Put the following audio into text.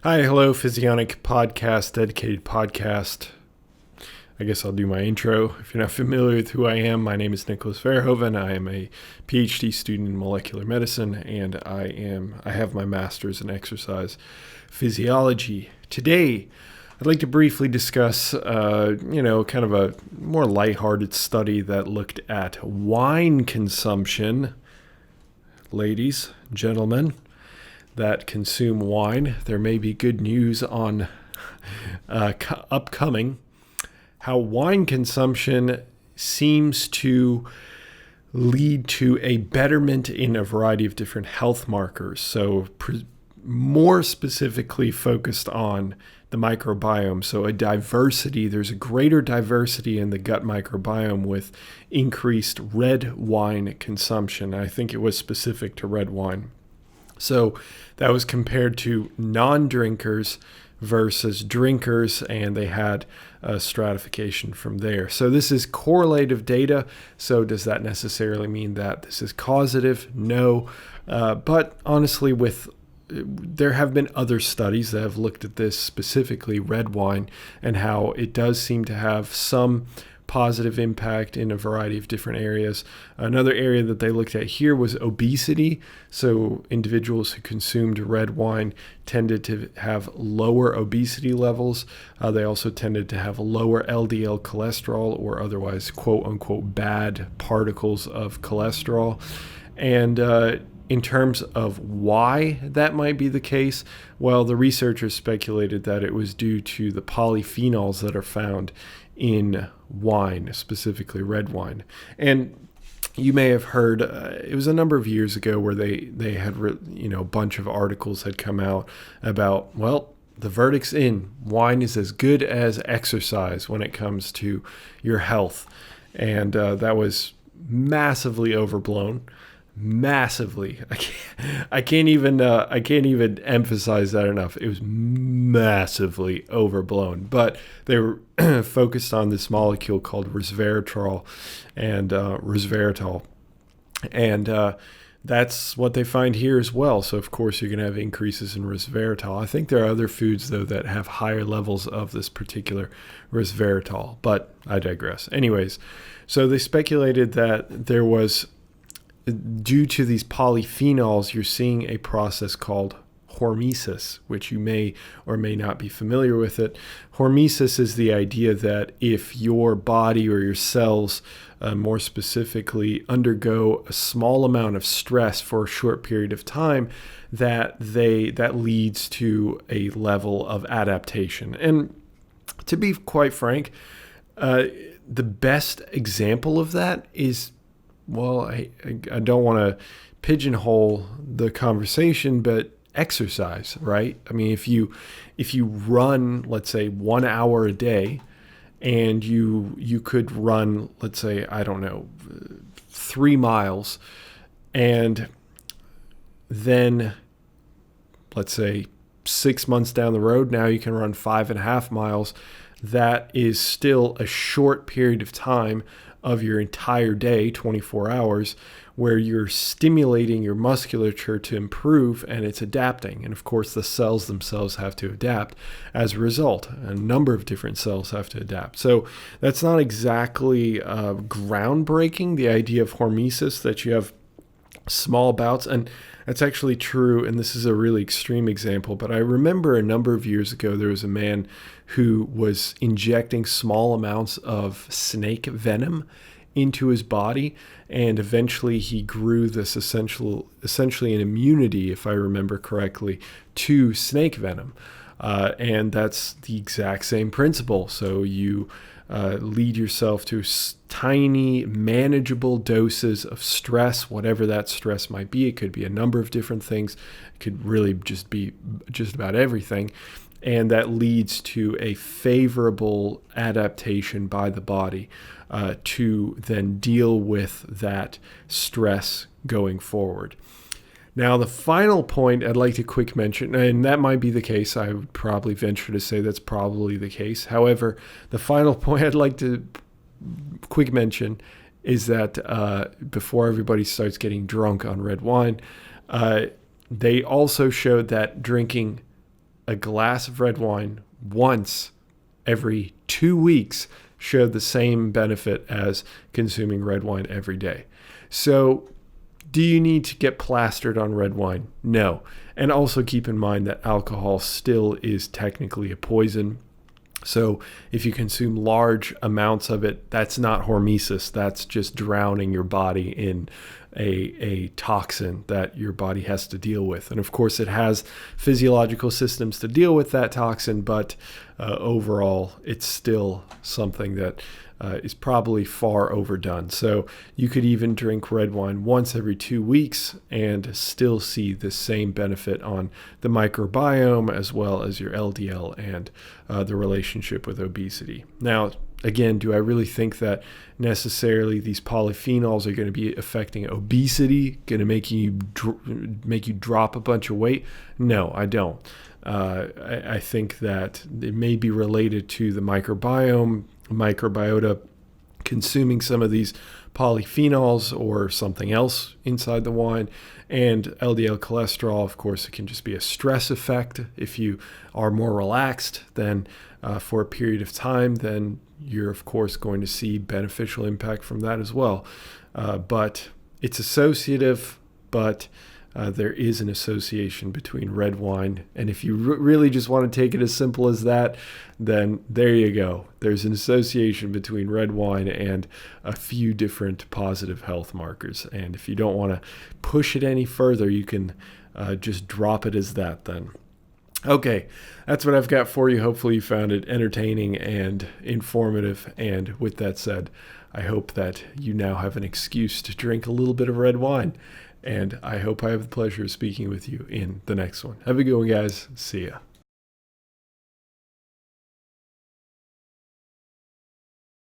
Hi, hello, Physionic Podcast, dedicated podcast. I guess I'll do my intro. If you're not familiar with who I am, my name is Nicholas Verhoeven. I am a PhD student in molecular medicine, and I have my master's in exercise physiology. Today, I'd like to briefly discuss, kind of a more lighthearted study that looked at wine consumption. Ladies, gentlemen that consume wine, there may be good news on upcoming. How wine consumption seems to lead to a betterment in a variety of different health markers. So more specifically focused on the microbiome. So there's a greater diversity in the gut microbiome with increased red wine consumption. I think it was specific to red wine. So that was compared to non-drinkers versus drinkers, and they had a stratification from there. So this is correlative data. So does that necessarily mean that this is causative? No. But honestly, there have been other studies that have looked at this, specifically red wine, and how it does seem to have some positive impact in a variety of different areas. Another area that they looked at here was obesity. So individuals who consumed red wine tended to have lower obesity levels. They also tended to have lower LDL cholesterol, or otherwise quote unquote bad particles of cholesterol. And in terms of why that might be the case, well, the researchers speculated that it was due to the polyphenols that are found in wine, specifically red wine. And you may have heard, it was a number of years ago where they had, a bunch of articles had come out about, well, the verdict's in. Wine is as good as exercise when it comes to your health. And that was massively overblown. Massively. I can't even emphasize that enough. It was massively overblown. But they were focused on this molecule called resveratrol and resveratrol. And that's what they find here as well. So, of course, you're going to have increases in resveratrol. I think there are other foods, though, that have higher levels of this particular resveratrol. But I digress. Anyways, so they speculated that there was, due to these polyphenols, you're seeing a process called hormesis, which you may or may not be familiar with it. Hormesis is the idea that if your body or your cells, more specifically, undergo a small amount of stress for a short period of time, that leads to a level of adaptation. And to be quite frank, the best example of that is, well, I don't want to pigeonhole the conversation, but exercise, right? I mean, if you run, let's say, 1 hour a day, and you could run, let's say, 3 miles, and then, let's say, 6 months down the road, now you can run 5.5 miles. That is still a short period of time of your entire day, 24 hours, where you're stimulating your musculature to improve, and it's adapting. And of course, the cells themselves have to adapt as a result. A number of different cells have to adapt. So that's not exactly groundbreaking, the idea of hormesis, that you have small bouts. And that's actually true, and this is a really extreme example, but I remember a number of years ago there was a man who was injecting small amounts of snake venom into his body, and eventually he grew this essentially an immunity, if I remember correctly, to snake venom. And that's the exact same principle. So you lead yourself to tiny, manageable doses of stress, whatever that stress might be. It could be a number of different things. It could really just be just about everything. And that leads to a favorable adaptation by the body to then deal with that stress going forward. Now, the final point I'd like to quick mention, and that might be the case, I would probably venture to say that's probably the case. However, the final point I'd like to quick mention is that before everybody starts getting drunk on red wine, they also showed that drinking a glass of red wine once every 2 weeks showed the same benefit as consuming red wine every day. So do you need to get plastered on red wine? No. And also keep in mind that alcohol still is technically a poison. So if you consume large amounts of it, that's not hormesis. That's just drowning your body in a toxin that your body has to deal with. And of course, it has physiological systems to deal with that toxin, but overall, it's still something that is probably far overdone. So you could even drink red wine once every 2 weeks and still see the same benefit on the microbiome as well as your LDL and the relationship with obesity. Now, again, do I really think that necessarily these polyphenols are going to be affecting obesity, going to make you drop a bunch of weight? No, I don't. I think that it may be related to the microbiota consuming some of these polyphenols or something else inside the wine. And LDL cholesterol, of course, it can just be a stress effect. If you are more relaxed then for a period of time, then you're of course going to see beneficial impact from that as well. But it's associative, but there is an association between red wine. And if you really just want to take it as simple as that, then there you go. There's an association between red wine and a few different positive health markers. And if you don't want to push it any further, you can just drop it as that then. Okay, that's what I've got for you. Hopefully you found it entertaining and informative. And with that said, I hope that you now have an excuse to drink a little bit of red wine. And I hope I have the pleasure of speaking with you in the next one. Have a good one, guys. See ya.